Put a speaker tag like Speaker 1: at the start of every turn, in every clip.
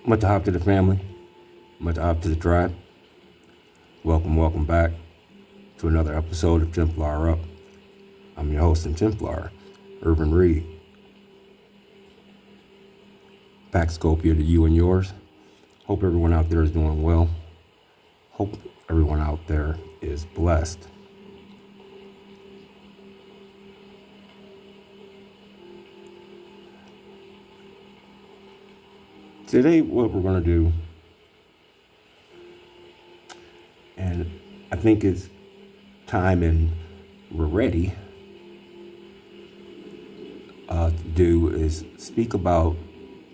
Speaker 1: Much hop to the family, much hop to the tribe. Welcome back to another episode of Templar Up. I'm your host and Templar, Urban Reed. Paxcopia to you and yours. Hope everyone out there is doing well. Hope everyone out there is blessed. Today, what we're going to do, and I think it's time and we're ready to do, is speak about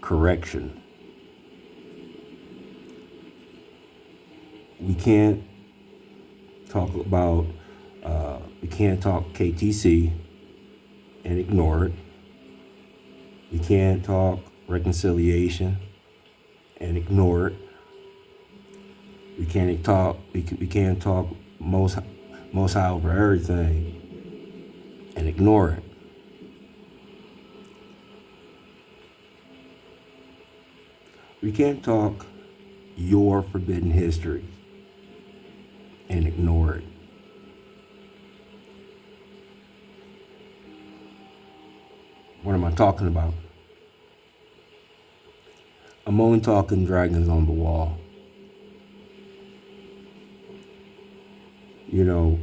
Speaker 1: correction. We can't talk about, we can't talk KTC and ignore it. We can't talk reconciliation and ignore it. We can't talk most high over everything and ignore it. We can't talk your forbidden history and ignore it. What am I talking about? I'm only talking dragons on the wall. You know,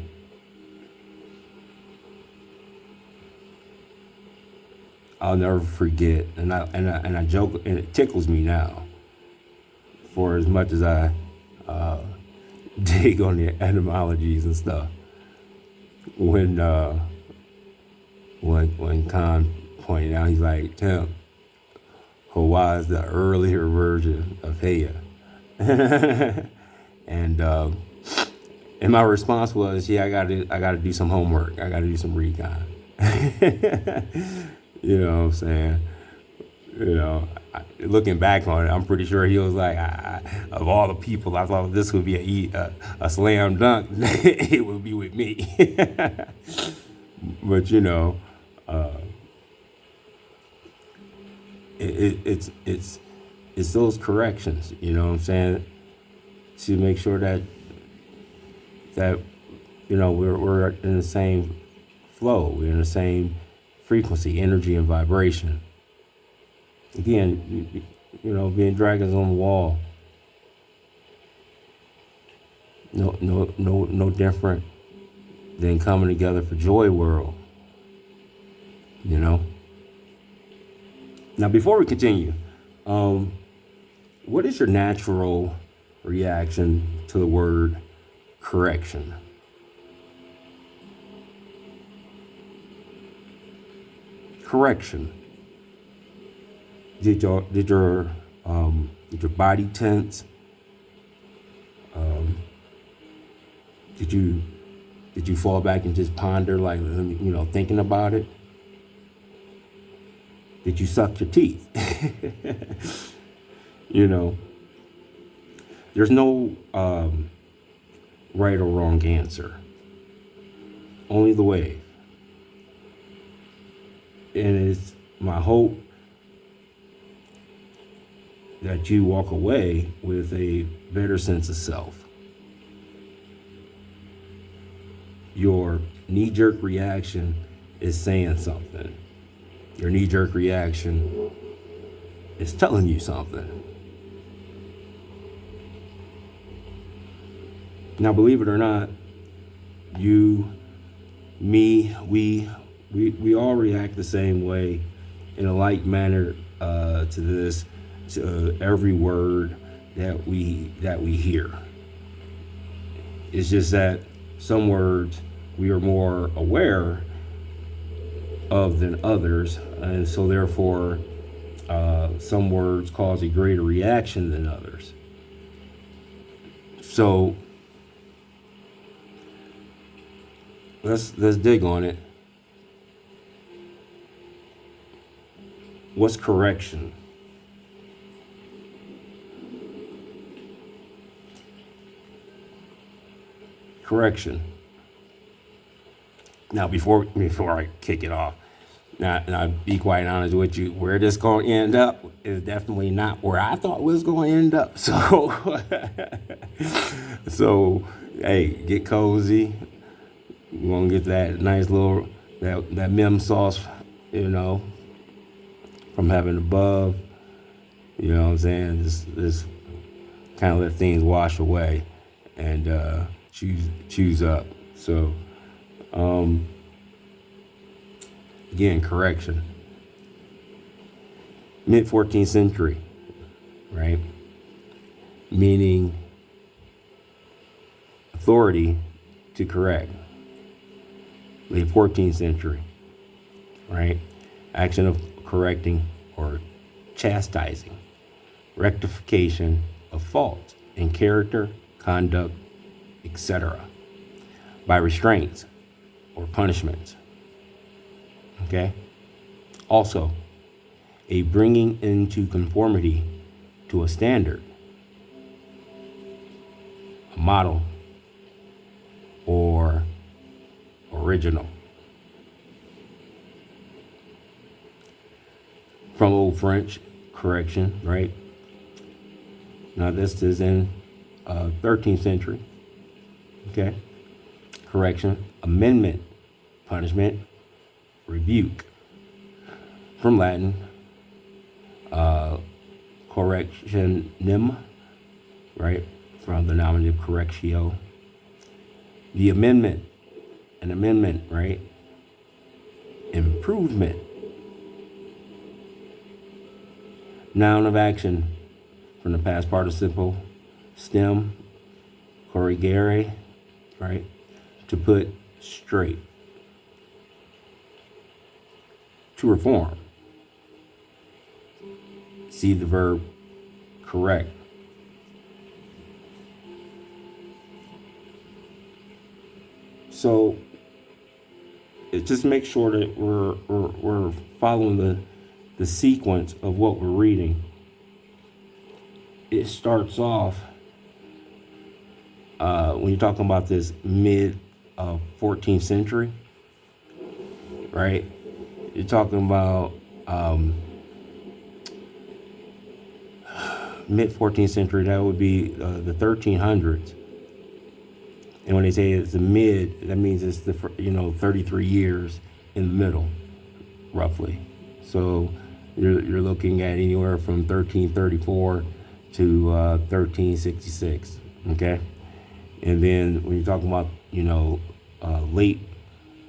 Speaker 1: I'll never forget, and I joke, and it tickles me now. For as much as I dig on the etymologies and stuff, when Khan pointed out, he's like, Tim, Hawa is the earlier version of Heya. And my response was, yeah, I gotta do some homework. I gotta do some recon. You know what I'm saying? You know, looking back on it, I'm pretty sure he was like, of all the people, I thought this would be a slam dunk. It would be with me. But you know, it's those corrections. You know what I'm saying? To make sure that you know we're in the same flow, we're in the same frequency, energy, and vibration. Again, you know, being dragons on the wall, no different than coming together for Joy World. You know. Now, before we continue, what is your natural reaction to the word correction? Correction. Did your body tense? Did you fall back and just ponder, like, you know, thinking about it? Did you suck your teeth? You know, there's no right or wrong answer. Only the way. And it's my hope that you walk away with a better sense of self. Your knee-jerk reaction is saying something. Your knee-jerk reaction is telling you something. Now, believe it or not, you, me, we all react the same way, in a like manner to every word that we hear. It's just that some words we are more aware of than others, and so therefore some words cause a greater reaction than others. So let's dig on it. What's correction? Correction. Now, before I kick it off, Now, and I'll be quite honest with you, where this going to end up is definitely not where I thought it was going to end up. So, so hey, get cozy. You want to get that nice little, that mim sauce, you know, from heaven above. You know what I'm saying? Just kind of let things wash away and choose up. So, again, correction. Mid 14th century, right? Meaning authority to correct. Late 14th century, right? Action of correcting or chastising, rectification of fault in character, conduct, etc. by restraints or punishments. Okay? Also, a bringing into conformity to a standard, a model, or original. From Old French, correction, right? Now this is in 13th century. Okay? Correction, amendment, punishment, rebuke. From Latin, correctionem, right? From the nominative correctio. The amendment, an amendment, right? Improvement. Noun of action, from the past participle stem, corrigere, right? To put straight. To reform. See the verb correct. So just make sure that we're following the sequence of what we're reading. It starts off when you're talking about this mid 14th century, right? You're talking about mid 14th century. That would be the 1300s. And when they say it's the mid, that means it's the 33 years in the middle, roughly. So you're looking at anywhere from 1334 to 1366. Okay, and then when you're talking about late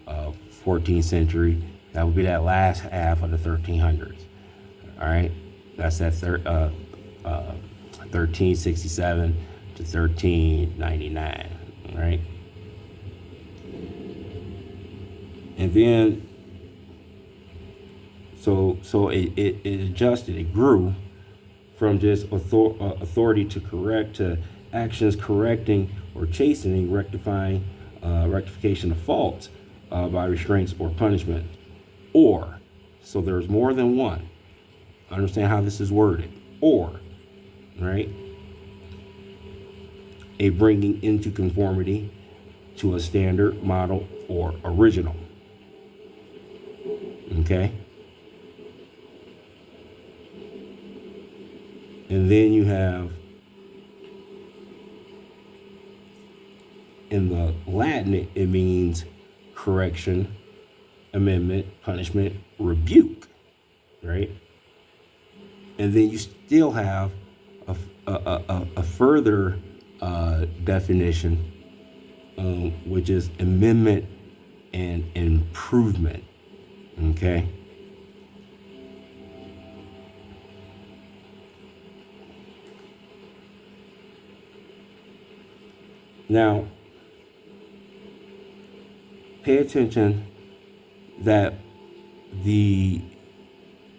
Speaker 1: 14th century, that would be that last half of the 1300s. All right, that's that 1367 to 1399. Right, and then so it adjusted, it grew from just authority to correct to actions correcting or chastening, rectifying, rectification of faults by restraints or punishment. Or, so there's more than one. Understand how this is worded. Or, right? A bringing into conformity to a standard, model, or original. Okay? And then you have, in the Latin, it means correction, amendment, punishment, rebuke, right? And then you still have a further definition, which is amendment and improvement. Okay. Now, pay attention that the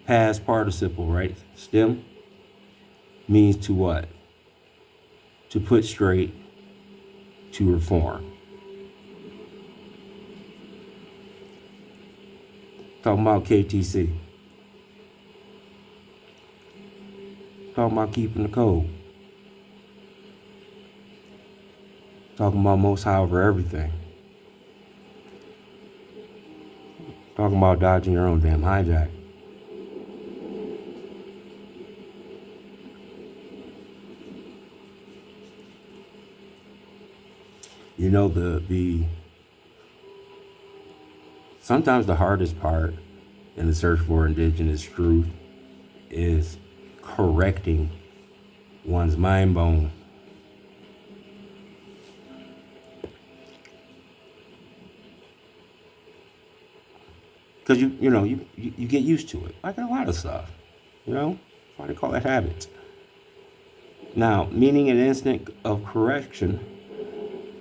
Speaker 1: past participle, right? Stem means to what? To put straight, to reform. Talking about KTC. Talking about keeping the code. Talking about Most High over everything. Talking Talking about dodging your own damn hijack. You know, the sometimes the hardest part in the search for indigenous truth is correcting one's mind bone. Because you get used to it, like a lot of stuff. That's why they call it habits. Now, meaning an instant of correction,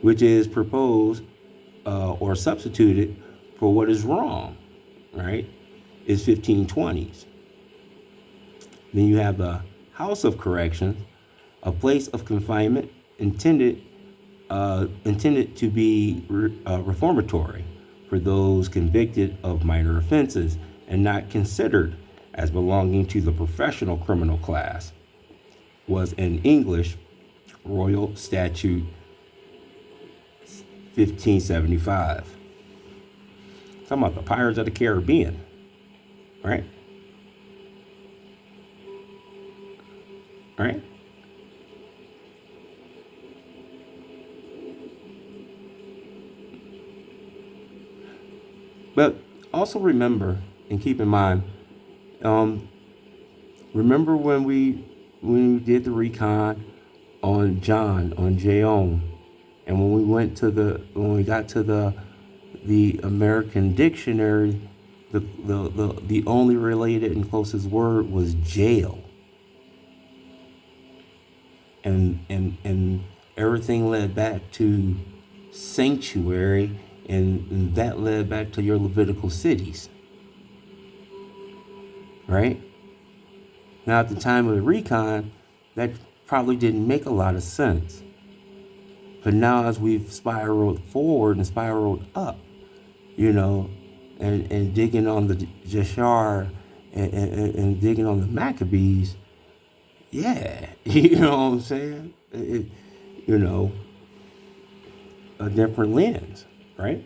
Speaker 1: which is proposed or substituted for what is wrong, right, is 1520s. Then you have the house of correction, a place of confinement intended to be reformatory for those convicted of minor offenses and not considered as belonging to the professional criminal class, was in English Royal Statute 1575. Talking about the Pirates of the Caribbean, right? Right? But also remember and keep in mind, remember when we did the recon on Jayon, and when we got to the American dictionary, the only related and closest word was jail. And everything led back to sanctuary, and that led back to your Levitical cities, right? Now, at the time of the recon, that probably didn't make a lot of sense. But now, as we've spiraled forward and spiraled up, and digging on the Jashar and digging on the Maccabees, yeah, you know what I'm saying? A different lens, right?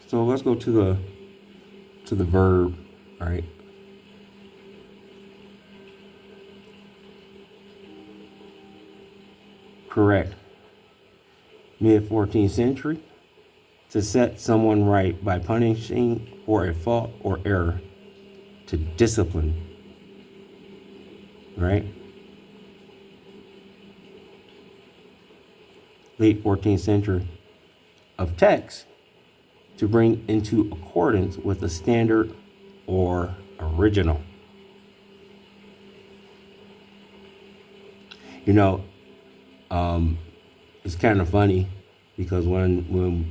Speaker 1: So let's go to the verb, right? Correct. Mid-14th century, to set someone right by punishing for a fault or error, to discipline, right? Late 14th century, of text, to bring into accordance with the standard or original. It's kind of funny because when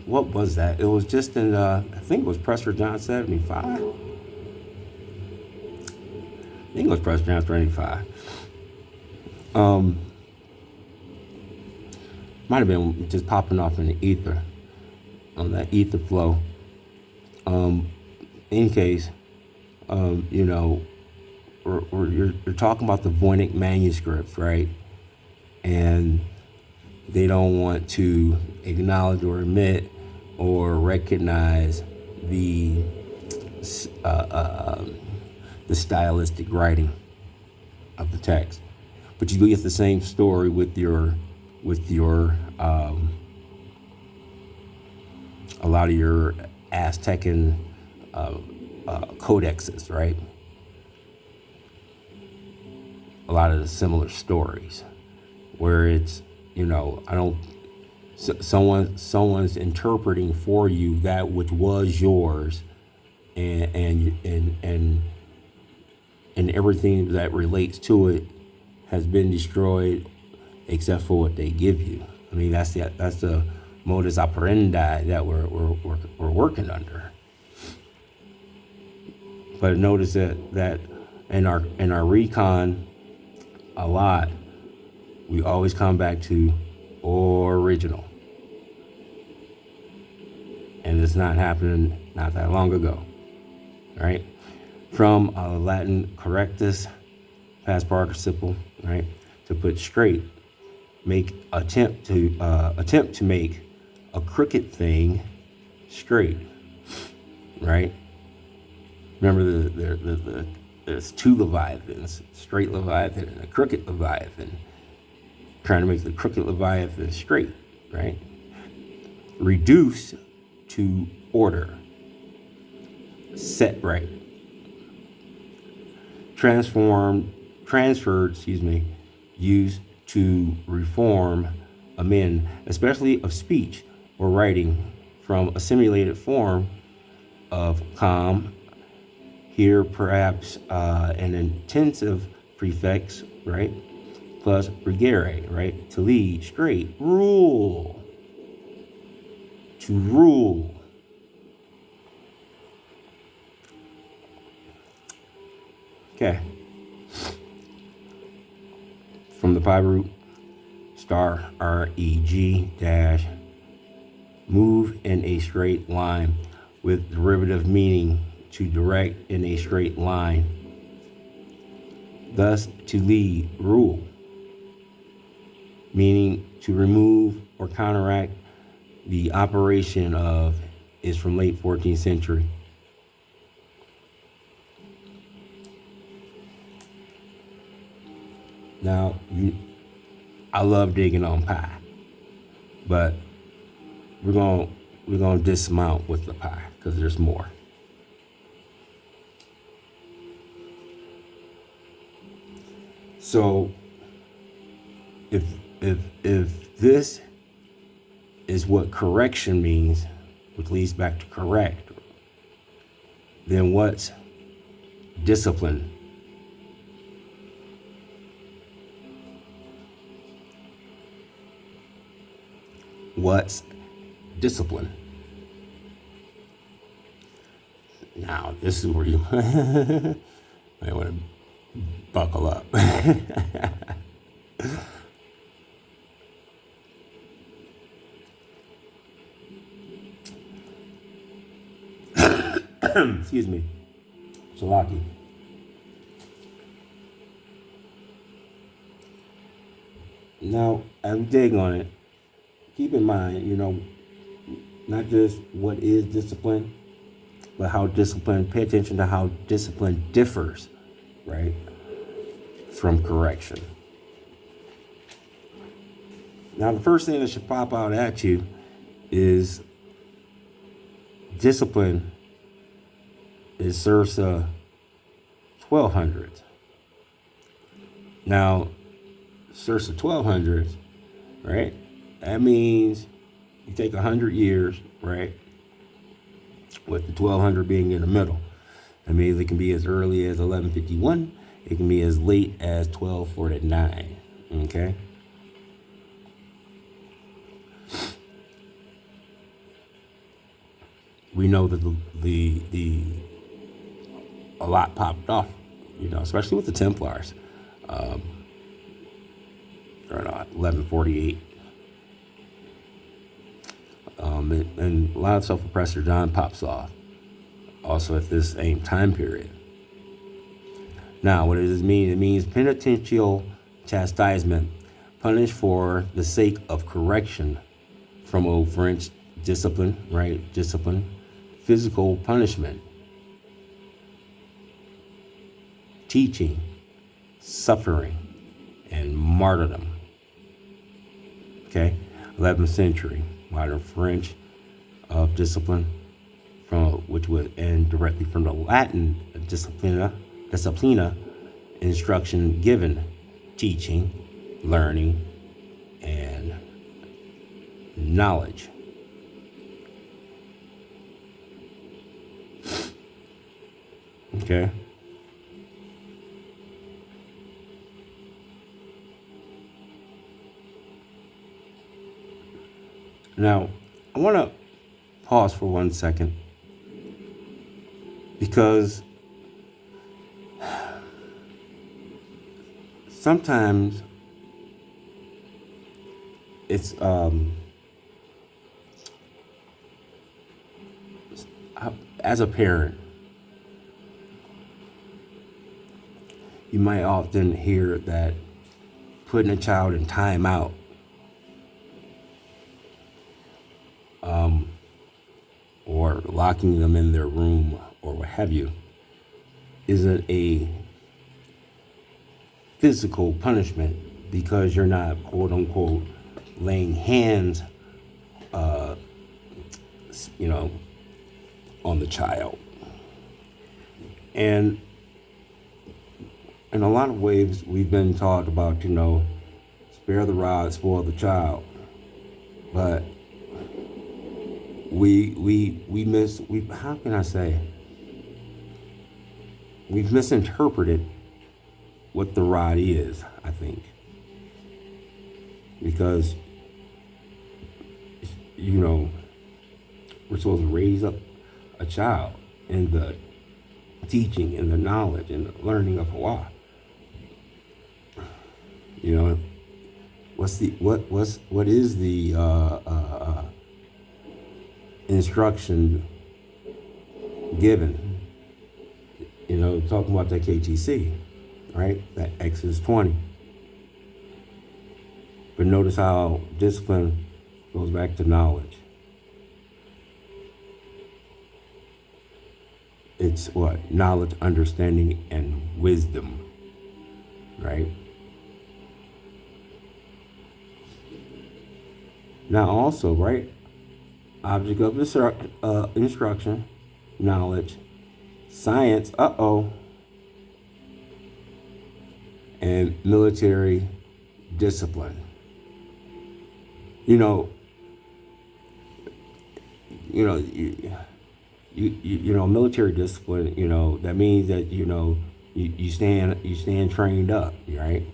Speaker 1: what was that? It was just in I think it was Pressure John 75. I think it was Pressure John 75. Might have been just popping off in the ether, on that ether flow. In case, you're talking about the Voynich manuscripts, right? And they don't want to acknowledge or admit or recognize the stylistic writing of the text. But you get the same story with your a lot of your Aztecan codexes, right? A lot of the similar stories where it's, someone's interpreting for you that which was yours, and everything that relates to it has been destroyed except for what they give you. I mean, that's the modus operandi that we're working under. But notice that in our recon, a lot, we always come back to original. And it's not happening not that long ago, right? From Latin correctus, past participle, right, to put straight. attempt to make a crooked thing straight, right? Remember, there's two Leviathans, straight Leviathan and a crooked Leviathan, trying to make the crooked Leviathan straight, right? Reduce to order, set right, transferred, used to reform, amend, especially of speech or writing, from a simulated form of calm. Here, perhaps an intensive prefix, right? Plus regere, right? To lead, straight, rule, to rule. Okay. From the pi root, star, reg, dash, move in a straight line with derivative meaning to direct in a straight line. Thus, to lead, rule, meaning to remove or counteract. The operation of is from late 14th century. Now, I love digging on pi, but we're gonna dismount with the pi because there's more. So, if this is what correction means, which leads back to correct, then what's discipline? What's discipline? Now, this is where you might want to buckle up. Excuse me. Salaki. Now, as we dig on it, keep in mind, not just what is discipline, but how discipline, pay attention to how discipline differs, right, from correction. Now, the first thing that should pop out at you is discipline is circa 1200s. Now, circa 1200s, right? That means you take 100 years, right? With the 1200 being in the middle. That means it can be as early as 1151. It can be as late as 1249. Okay. We know that a lot popped off, especially with the Templars. Or not, 1148. And a lot of self-oppressor John pops off also at this same time period. Now, what does this mean? It means penitential chastisement, punished for the sake of correction, from old French discipline, right? Discipline, physical punishment, teaching, suffering, and martyrdom. Okay, 11th century, modern French of discipline, which would end directly from the Latin disciplina, instruction given, teaching, learning, and knowledge. Okay. Now, I want to pause for 1 second, because sometimes it's as a parent, you might often hear that putting a child in timeout or locking them in their room or what have you isn't a physical punishment, because you're not, quote unquote, laying hands, on the child. And in a lot of ways, we've been taught about, spare the rod, spoil the child. But how can I say? We've misinterpreted what the rod is, I think. Because, we're supposed to raise up a child in the teaching and the knowledge and the learning of Allah. What is the instruction given? Talking about that KTC, right? That Exodus 20. But notice how discipline goes back to knowledge. It's what? Knowledge, understanding, and wisdom, right? Now also, right? Object of instruction, knowledge, science, and military discipline. Military discipline, that means that, you stand trained up, right?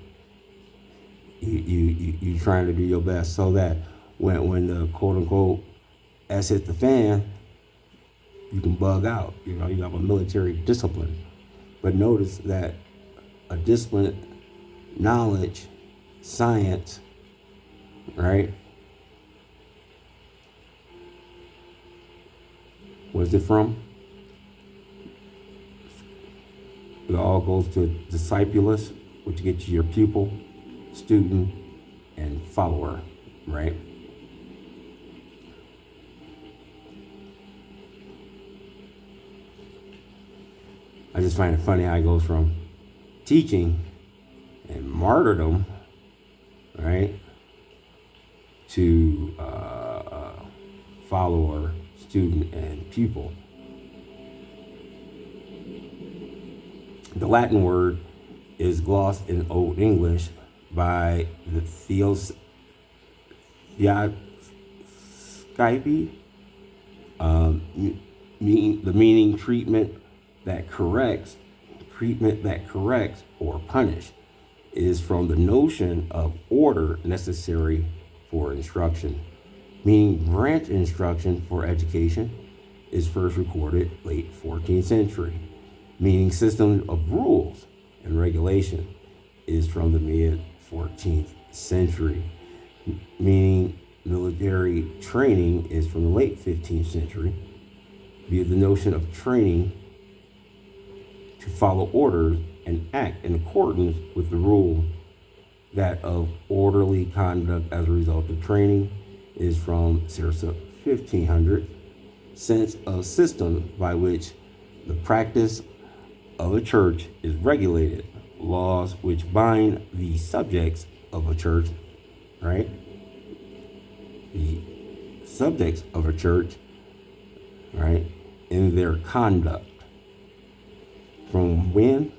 Speaker 1: You trying to do your best so that when the quote unquote S hit the fan, you can bug out. You have a military discipline. But notice that a discipline, knowledge, science, right? Where's it from? It all goes to discipulus, which gets you your pupil, student, and follower, right? I just find it funny how it goes from teaching and martyrdom, right, to follower, student, and pupil. The Latin word is glossed in Old English by the Theoskype, the meaning treatment that corrects, or punish. It is from the notion of order necessary for instruction, meaning branch instruction for education is first recorded late 14th century, meaning system of rules and regulation is from the mid 14th century, meaning military training is from the late 15th century, via the notion of training to follow orders and act in accordance with the rule that of orderly conduct as a result of training is from circa 1500, sense of system by which the practice of a church is regulated, laws which bind the subjects of a church, right? The subjects of a church, right, in their conduct. From when?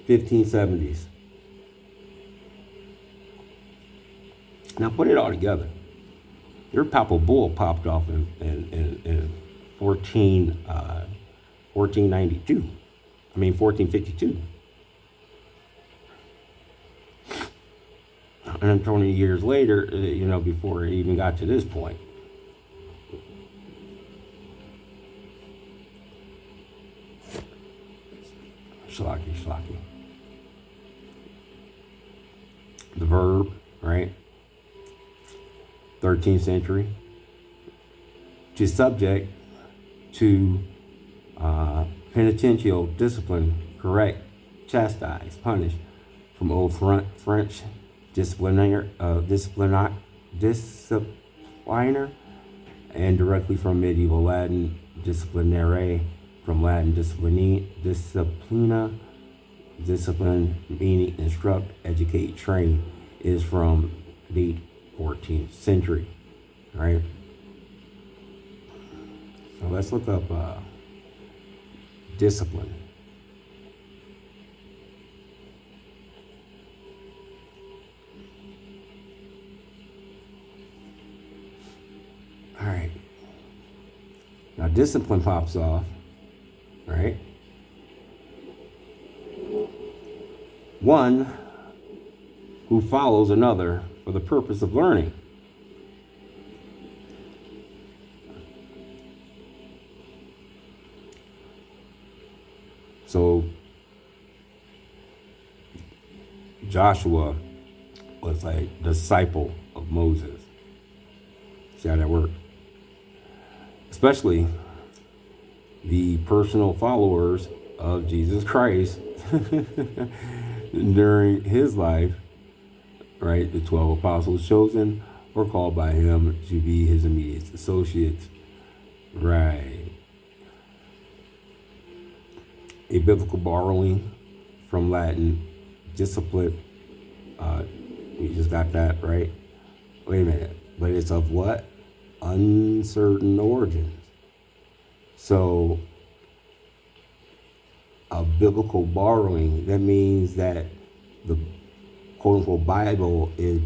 Speaker 1: 1570s. Now put it all together. Your papal bull popped off in 1452. And then 20 years later, before it even got to this point. Shlaki. The verb, right? 13th century. To subject to penitential discipline, correct, chastise, punish, from old French disciplinar, discipliner, and directly from medieval Latin disciplinare, from Latin disciplina, discipline, meaning instruct, educate, train, is from late 14th century. All right. So let's look up discipline. All right. Now discipline pops off, right? One who follows another for the purpose of learning. So Joshua was a disciple of Moses. See how that worked? Especially the personal followers of Jesus Christ during his life, right? The 12 apostles chosen were called by him to be his immediate associates, right? A biblical borrowing from Latin, discipline. We just got that, right? Wait a minute. But it's of what? Uncertain origins. So a biblical borrowing, that means that the quote unquote Bible is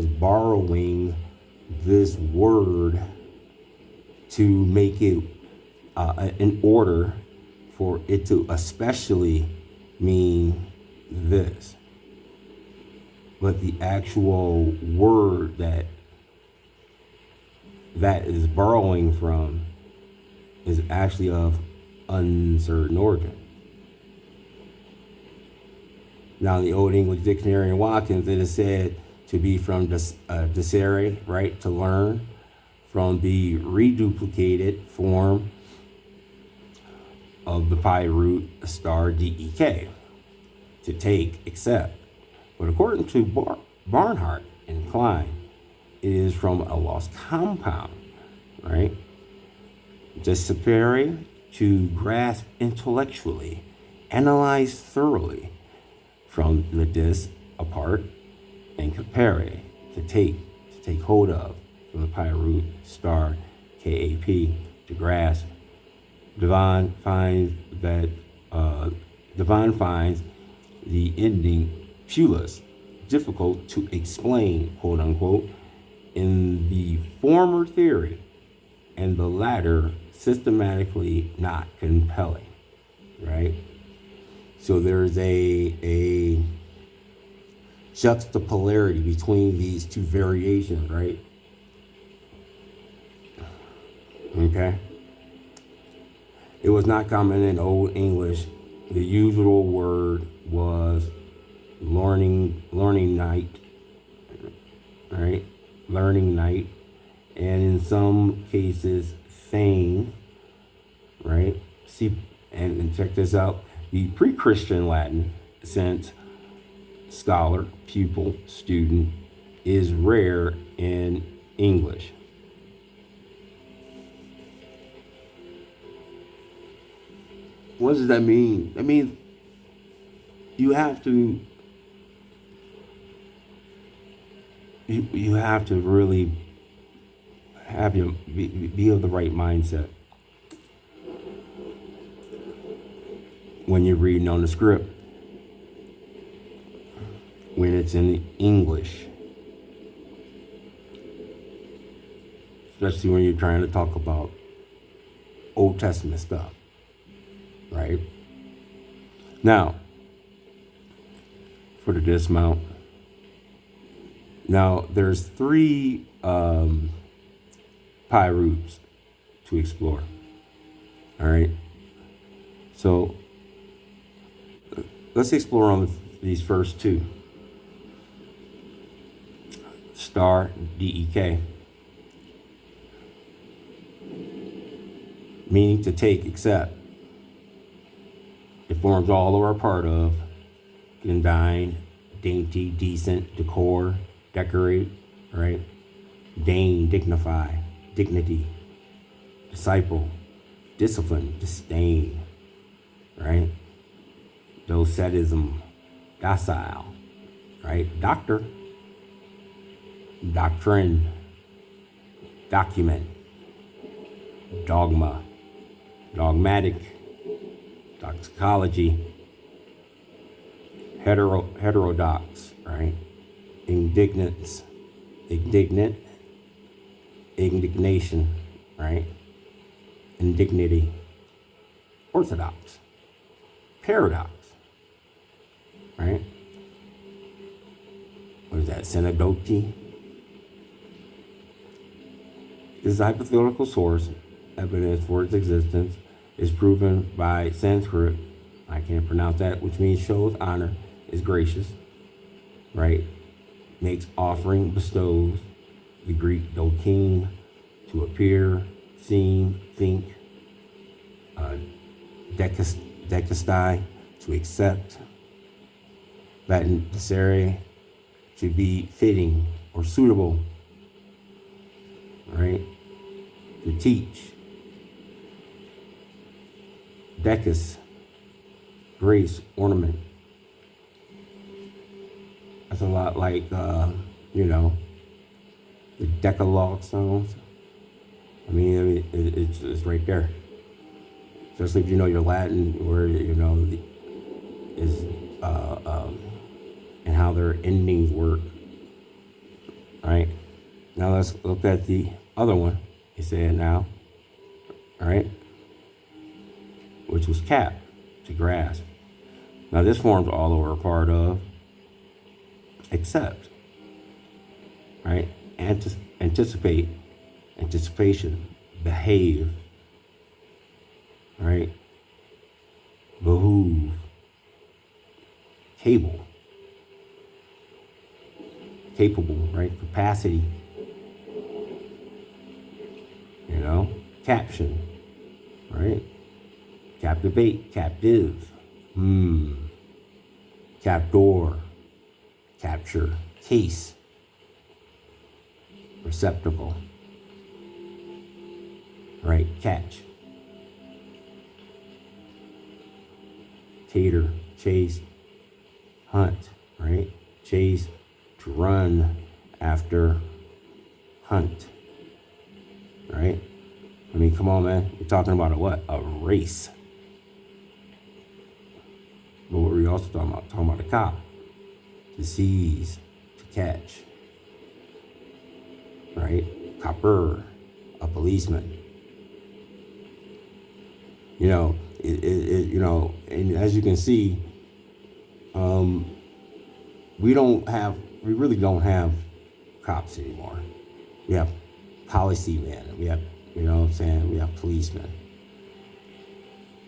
Speaker 1: borrowing this word to make it in order for it to especially mean this. But the actual word that is borrowing from is actually of uncertain origin. Now, in the Old English Dictionary in Watkins, it is said to be from discere, right, to learn, from the reduplicated form of the pi root star dek, to take, accept. But according to Barnhart and Klein, it is from a lost compound, right? Discipere, to grasp intellectually, analyze thoroughly, from the dis, apart, and capere, to take hold of, from the pi root star kap, to grasp. Devon finds the ending pulus difficult to explain, quote unquote, in the former theory, and the latter systematically not compelling, right? So there's a juxtapolarity between these two variations, right? Okay. It was not common in Old English. The usual word was learning night, right? Learning night, and in some cases, thane, right? See, and check this out. The pre-Christian Latin sense, scholar, pupil, student, is rare in English. What does that mean? That means you have to really have be of the right mindset when you're reading on the script, when it's in English, especially when you're trying to talk about Old Testament stuff, right? Now, for the dismount, now there's 3 pi roots to explore. All right, so let's explore on these first 2. Star dek, meaning to take, accept. It forms all or a part of, condign, dainty, decent, decor, decorate, right? deign, dignify, dignity, disciple, discipline, disdain, right? Docetism, docile, right? Doctor, doctrine, document, dogma, dogmatic, toxicology, heterodox, right? Indignance, indignant, indignation, right? Indignity, orthodox, paradox, right? What is that? Synecdoche. This hypothetical source, evidence for its existence, is proven by Sanskrit. I can't pronounce that, which means shows honor, is gracious, right? Makes offering, bestows. The Greek dokein, to appear, seem, think. Dekastai, to accept. Latin dicere, to be fitting or suitable, right? To teach. Decus, grace, ornament. That's a lot like, the Decalogue songs. I mean it's right there. Especially if you know your Latin, where is and how their endings work. All right. Now let's look at the other one. He said now. All right. Which was cap, to grasp. Now this forms all over a part of accept. Right. Anticipate, anticipation, behave. Right. Behoove. Capable, right? Capacity, caption, right? Captivate, captive, captor, capture, case, receptacle, right? Catch, cater, chase, hunt, right? Chase, to run after, hunt, right? I mean, come on, man. You're talking about a race. But what were we also talking about? Talking about a cop. To seize, to catch, right? Copper, a policeman. And as you can see, we really don't have cops anymore. We have policymen. We have, we have policemen.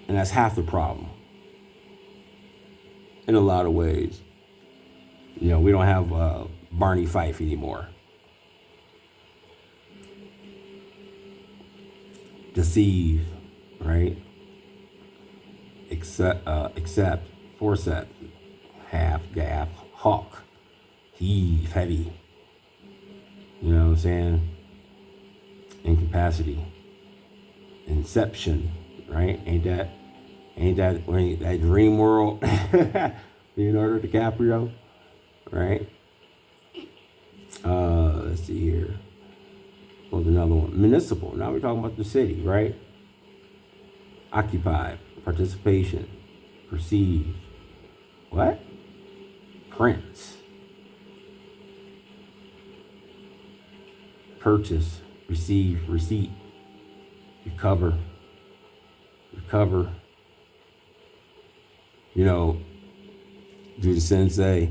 Speaker 1: And that's half the problem. In a lot of ways. We don't have Barney Fife anymore. Deceive, right? Accept, forcept, half, gap, hawk, heave, heavy. You know what I'm saying? Incapacity. Inception, right? Ain't that that dream world? Leonardo DiCaprio, right? Let's see here. What's another one? Municipal. Now we're talking about the city, right? Occupy, participation, perceive. What? Prince. Purchase, receive, receipt, recover. Do the sensei,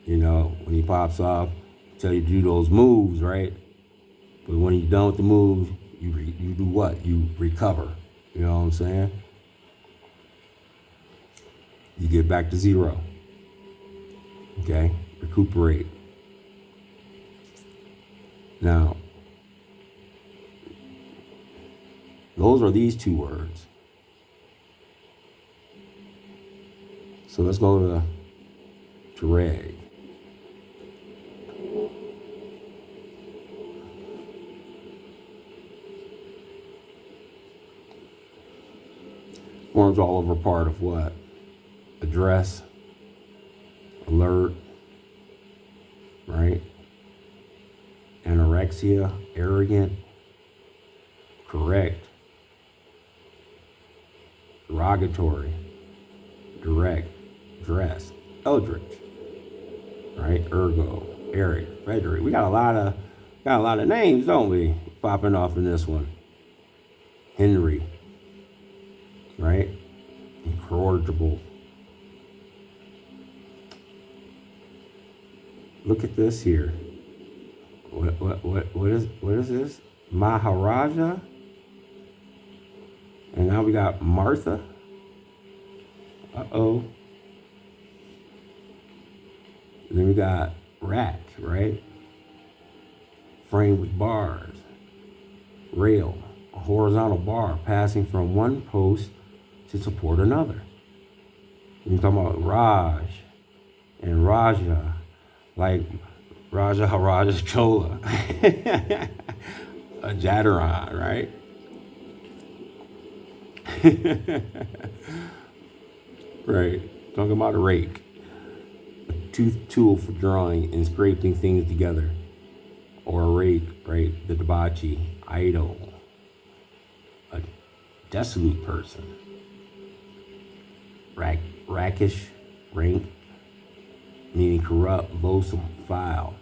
Speaker 1: when he pops off, tell you to do those moves, right? But when you're done with the moves, you do what? You recover. You know what I'm saying? You get back to zero. Okay? Recuperate. Now, those are these two words. So let's go to reg. forms all over part of what? Address, alert, right? Anorexia, arrogant, correct, derogatory, direct, dress, eldritch, right? Ergo, Eric, Frederick. We got a lot of names, don't we? Popping off in this one. Henry, right? Incorrigible. Look at this here. What is this? Maharaja. And now we got Martha. Uh-oh. Then we got rack, right? Frame with bars. Rail, a horizontal bar passing from one post to support another. You're talking about Raj and Raja, like Raja Haraja Chola. A Jadaron, right? Right. Talking about a rake. A tool for drawing and scraping things together. Or a rake, right? The debauchee, idle. A dissolute person. Rackish, rank, meaning corrupt, loathsome, vile.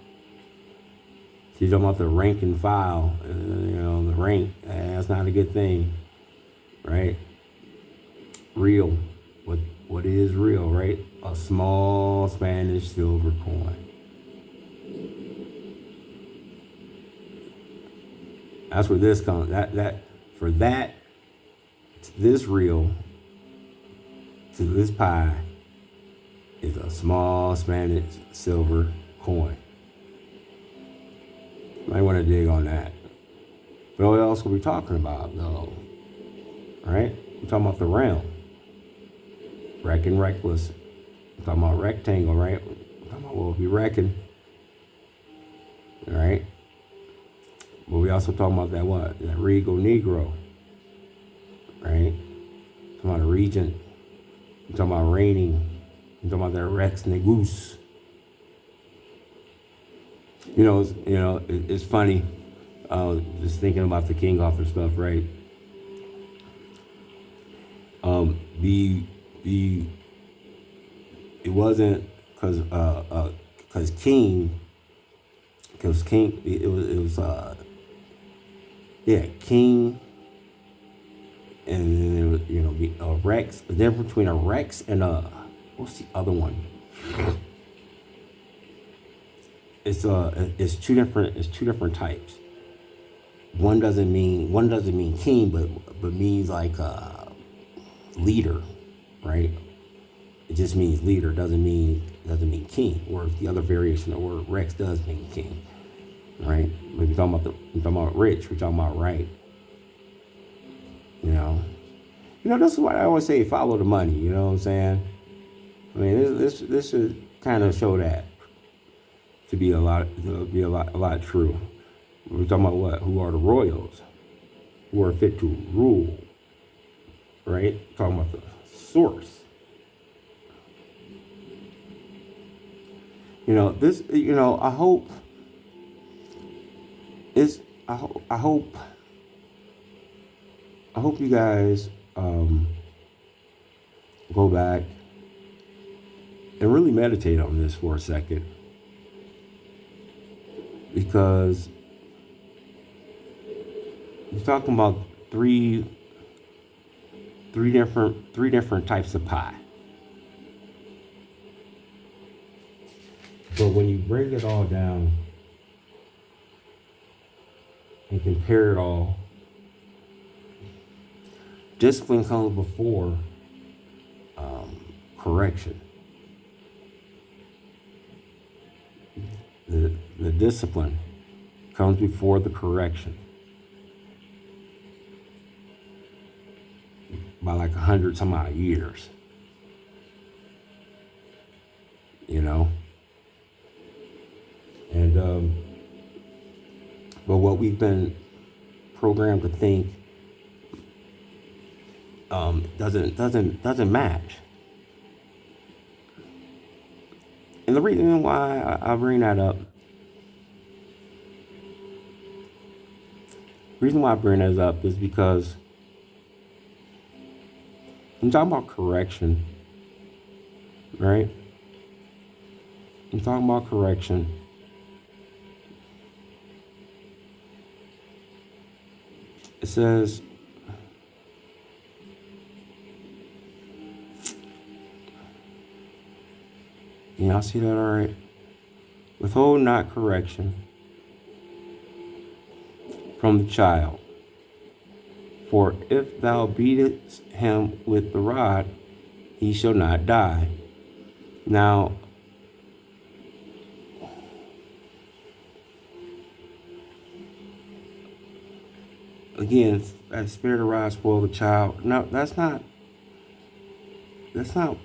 Speaker 1: So you're talking about the rank and file, the rank, that's not a good thing, right? Real, what is real, right? A small Spanish silver coin. That's where this comes, this real, to this pie, is a small Spanish silver coin. Might want to dig on that. But what else are we talking about, though? Right? We're talking about the realm. Reckon reckless. We're talking about rectangle, right? We're talking about what we'll be reckoning. All right? But we also talking about that what? That regal Negro. Right? We're talking about a regent. We're talking about reigning. We're talking about that Rex Negus. It's funny, just thinking about the King Arthur stuff, right? It wasn't because King, it was King, and then there was a Rex. The difference between a Rex and what's the other one? It's two different types. One doesn't mean king, but means like leader, right? It just means leader, doesn't mean king. Whereas the other variation of the word Rex does mean king, right? We're talking about rich. We're talking about right. This is what I always say: follow the money. You know what I'm saying? I mean, this should kind of show that. To be a lot true. We're talking about what? Who are the royals? Who are fit to rule? Right? Talking about the source. This. I hope. I hope you guys go back and really meditate on this for a second. Because you're talking about three different types of pie. But when you bring it all down and compare it all, discipline comes before correction. The discipline comes before the correction by like 100 some odd years. And but what we've been programmed to think doesn't match. And the reason why I bring that up, is because I'm talking about correction, right? I'm talking about correction. It says, y'all see that all right? Withhold not correction from the child. For if thou beatest him with the rod, he shall not die. Now, again, that spirit of rod spoil the child. No, that's not the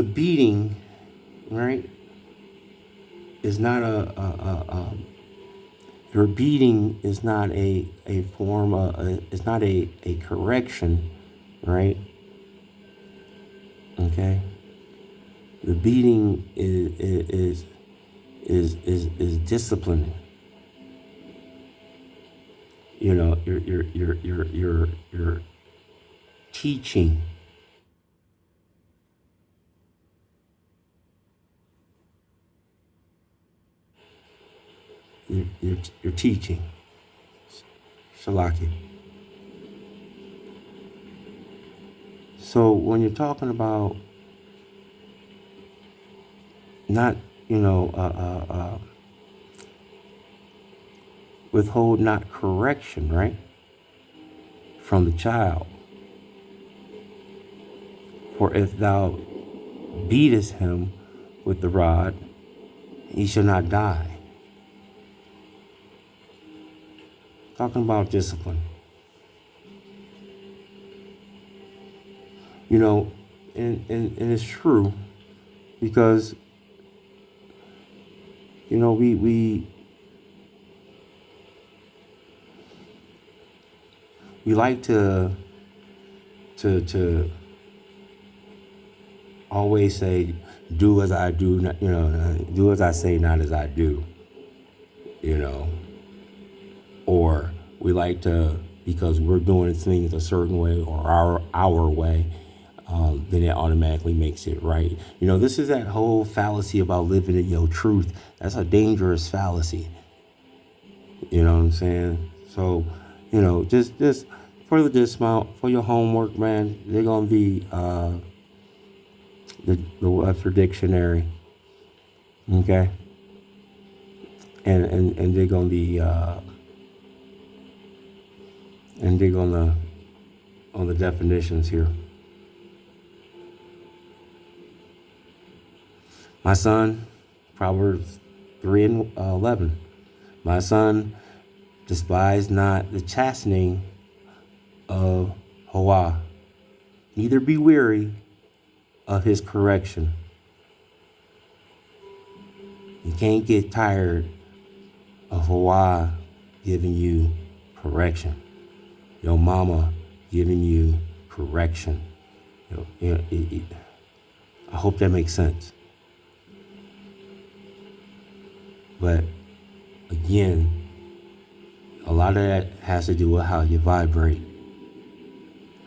Speaker 1: beating, right? Is not your beating is not a form of, it's not a correction, right? Okay. The beating is disciplining. You know, you're teaching. You're teaching. Shalaki. So when you're talking about not, withhold not correction, right, from the child. For if thou beatest him with the rod, he shall not die. Talking about discipline. You know, and it's true, because, you know, we like to always say, do as I do, do as I say, not as I do, or we like to, because we're doing things a certain way or our way, then it automatically makes it right. This is that whole fallacy about living in your truth. That's a dangerous fallacy. You know what I'm saying? So, just for the dismount, for your homework, man, they're gonna be the Webster Dictionary, okay, and they're gonna be and dig on the definitions here. My son, Proverbs 3:11. My son, despise not the chastening of Hoa, neither be weary of his correction. You can't get tired of Hoa giving you correction. Your mama giving you correction. I hope that makes sense. But again, a lot of that has to do with how you vibrate,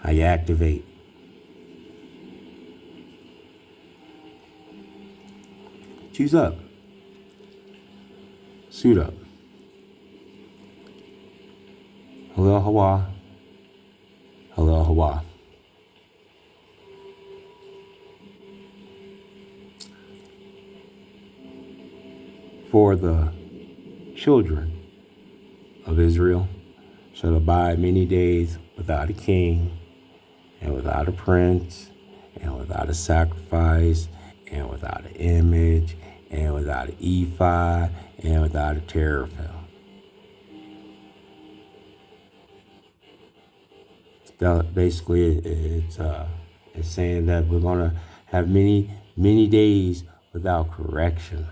Speaker 1: how you activate. Choose up. Suit up. Hello, Hawa. Hello, Hawa. For the children of Israel shall abide many days without a king, and without a prince, and without a sacrifice, and without an image, and without an ephod, and without a teraphim. Basically, it's saying that we're gonna have many days without correction,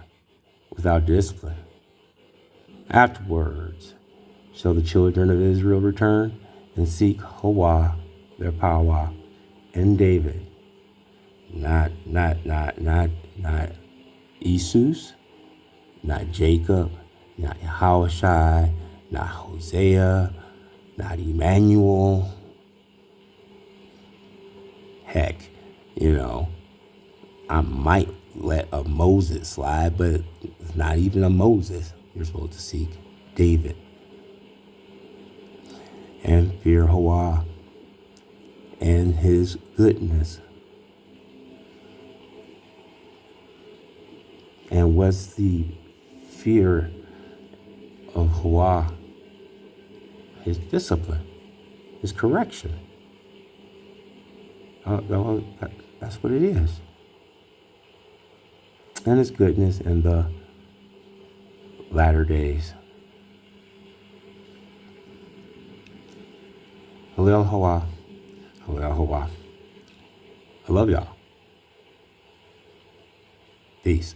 Speaker 1: without discipline. Afterwards shall the children of Israel return and seek Hawa, their power, and David, not Jesus, not Jacob, not Yahushai, not Hosea, not Emmanuel. Heck, I might let a Moses slide, but it's not even a Moses. You're supposed to seek David and fear Hawa and his goodness. And what's the fear of Hawa? His discipline, his correction. That's what it is. And his goodness in the latter days. Hallel Hawa. Hallel Hawa. I love y'all. Peace.